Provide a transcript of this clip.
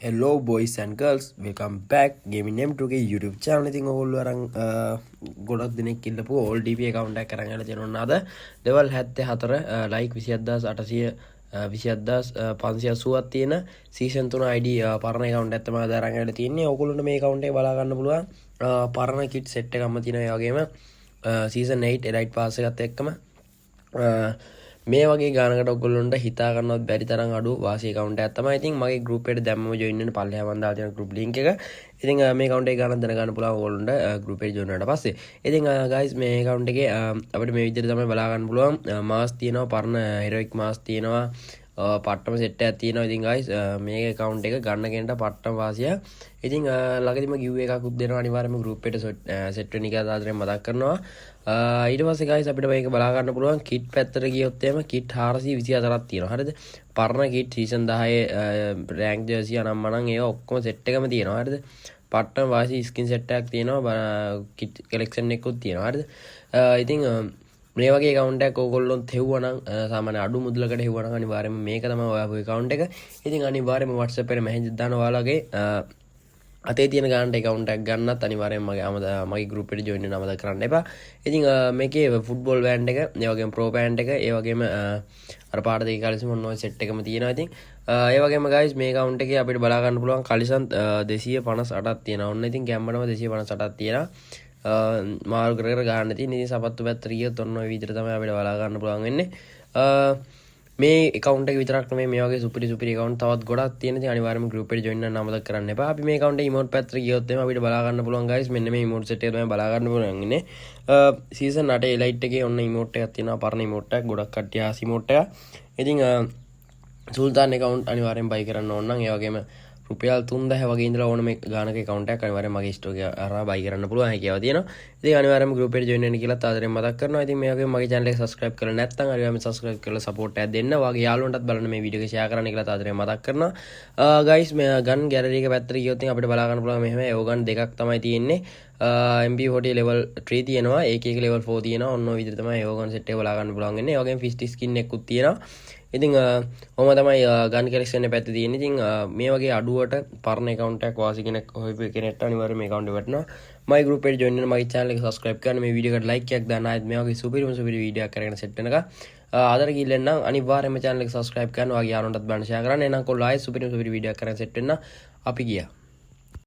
Hello boys and girls, welcome back Gaming M2 ගේ YouTube channel. ඉතින් ඔයගොල්ලෝ අරන් ගොඩක් දිනෙක ඉල්ලපු all DP account එකක් අරන් ආලා තියෙනවා අද level 74 like 27800 27580ක් තියෙන season 3 ID පරණ account එක තමයි අද අරන් ආලා තියෙන්නේ. ඔයගොල්ලන්ට මේ account එක බලා ගන්න පුළුවන්. පරණ kit set එකක්ම තියෙනවා. ඒ වගේම season 8 elite pass එකත් එක්කම මේ වගේ ගානකට ඔයගොල්ලන්ට හිතා ගන්නවත් බැරි තරම් අඩු වාසි account එකක් තමයි. ඉතින් මගේ group එකට දැම්මම join වෙන්න පල්ලෙහා මන් දාලා තියෙන group link එක. ඉතින් මේ account එක ගන්න දැනගන්න පුළුවන් ඔයගොල්ලන්ට group එකට join වුණාට පස්සේ. ඉතින් guys මේ account එකේ අපිට මේ විදිහට තමයි බලා ගන්න පුළුවන්. mask තියෙනවා, පරණ heroic mask තියෙනවා, පට්ටම සෙට් එකක් තියෙනවා. ඉතින් guys මේ account එක ගන්න කෙනට පට්ටම වාසිය. ඉතින් ළඟදිම give එකකුත් දෙනවා අනිවාර්යයෙන්ම group එකට set වෙන එක ආදරෙන් මතක් කරනවා. ඊට පස්සේ guys අපිට මේක බලා ගන්න පුළුවන් kit පැත්තට ගියොත් එහෙම kit 424ක් තියෙනවා. හරිද? පරණ kit season 10 rank jersey අනම්මනම් ඒවා ඔක්කොම set එකම තියෙනවා. හරිද? පට්ටම වාසි skin set එකක් තියෙනවා. kit collection එකකුත් තියෙනවා. හරිද? ඉතින් මේ වගේ account එකක් ඕගොල්ලොන් හෙව්වනම් සාමාන්‍ය අඩු මුදලකට හෙව්වනම් අනිවාර්යයෙන්ම මේක තමයි ඔයාගේ account එක. ඉතින් අනිවාර්යයෙන්ම WhatsApp එකේ මැසේජ් දාන ඔයාලගේ අතේ තියෙන ගානට account එකක් ගන්නත් අනිවාර්යයෙන්ම මගේ group එකට join වෙන්න අමතක කරන්න එපා. ඉතින් මේකේ football band එක, ඒ වගේම pro band එක, ඒ වගේම අර පාට දෙක කලිසම් ඔන්න ඔය set එකම තියෙනවා. ඉතින් ඒ වගේම guys මේ account එකේ අපිට බලා ගන්න පුළුවන් කලිසම් 258ක් තියෙනවා. ඔන්න ඉතින් ගැම්මඩම 258ක් තියෙනවා. මාරු කර කර ගන්න තියෙන. ඉතින් සපත්තු පැත්තට ගියොත් ඔන්න ඔය විදිහට තමයි අපිට බලා ගන්න පුළුවන් වෙන්නේ. මේ account එක විතරක් නෙමෙයි මේ වගේ සුපිරි account තවත් ගොඩක් තියෙන. ඉතින් අනිවාර්යයෙන්ම group එකට join වෙන්න අමතක කරන්න එපා. අපි මේ account එකේ emote පැත්තට ගියොත් එහම අපිට බලා ගන්න පුළුවන් guys. මෙන්න මේ emote set එක තමයි බලා ගන්න පුළුවන් ඉන්නේ. season 8 elite එකේ ඔන්න emote එකක් තියෙනවා. පරණ emote එකක්. ගොඩක් කට්ටිය ආස emote එකක්. ඉතින් සුල්තාන් account අනිවාර්යෙන් buy කරන්න ඕන නම් ඒ වගේම රුපියල් 3000 වගේ ඉඳලා ඕන මේ ගානක account එකක් අනිවාර්යෙන් මගේ store එක හරහා buy කරන්න පුළුවන් හැකියාව තියෙනවා. ඉතින් අනිවාර්යෙන්ම group එකට join වෙන්න කියලා ආදරෙන් මතක් කරනවා. ඉතින් මේ වගේ මගේ channel එක subscribe කරලා නැත්නම් අනිවාර්යෙන්ම subscribe කරලා support එකක් දෙන්න. ඔයාගේ යාළුවන්ටත් බලන්න මේ වීඩියෝ එක share කරන්න කියලා ආදරෙන් මතක් කරනවා. guys මේ gun gallery එක පැත්තට ගියොත් අපිට බලා ගන්න පුළුවන් මෙහෙම ඒව gun දෙකක් තමයි තියෙන්නේ. MP40 level 3 තියෙනවා, AK level 4 තියෙනවා. ඔන්න ඔය විදිහට තමයි ඒව gun set එක බලා ගන්න පුළුවන් වෙන්නේ. ඒ වගේම 50 skin එකකුත් තියෙනවා. ඉතින් ඔහොම තමයි ගන් කලෙක්ෂන් එක පැත්තේ තියෙන්නේ. ඉතින් මේ වගේ අඩුවට පරණ account එකක් වාසි කෙනෙක් හොයපු කෙනෙක්ට අනිවාර්යයෙන් මේ account එක වටනවා. මගේ group එකට join වෙන්න, මගේ channel එක subscribe කරන්න, මේ වීඩියෝ එකට like එකක් දාන්න. ආයෙත් මේ වගේ සුපිරි වීඩියෝ එකක් කරගෙන set වෙනකම් ආදර කිල්ලෙන් නම් අනිවාර්යයෙන්ම channel එක subscribe කරන්න. ඔයාගේ යාළුවන්ටත් බලන්න share කරන්න. එහෙනම් කොල්ලෝ ආයෙත් සුපිරි වීඩියෝ එකක් කරගෙන set වෙන්න අපි ගියා.